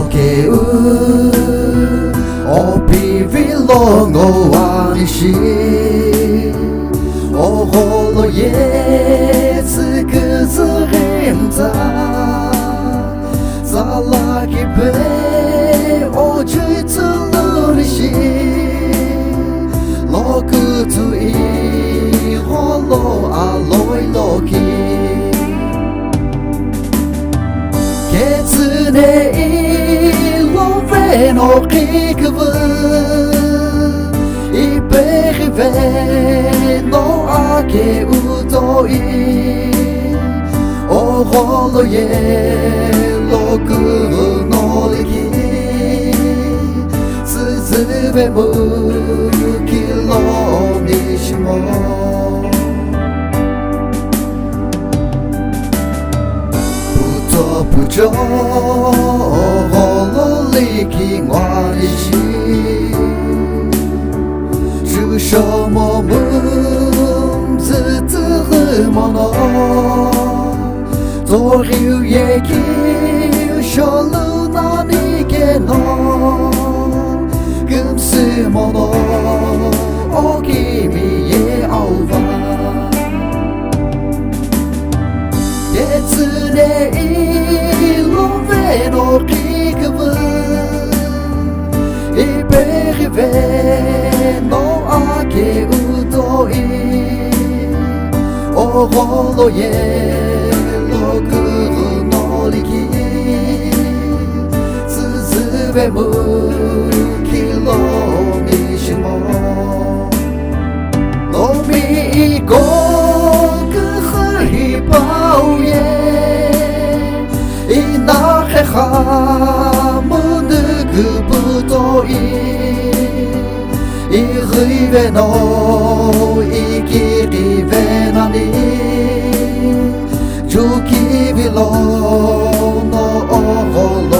けうおびびろごわにしおほろえつくずれんざさらきべおじいつるりしろくついほろあろいろきけつねいろべのきくぶいべきべのあけうといおほろえろくのりきつづべむきろにしも不就我力气我的心，是什么梦自自和么呢？昨日也给说路那你给呢，更是么呢？我给你也熬吧。也只得一路为诺基克布，一杯为诺阿给乌多伊，哦吼罗耶罗克诺里基，自自为木基罗米什么，罗米哥。包耶，伊那黑哈木的个不多伊，伊黑为诺伊基里为那里，就基比罗诺哦罗。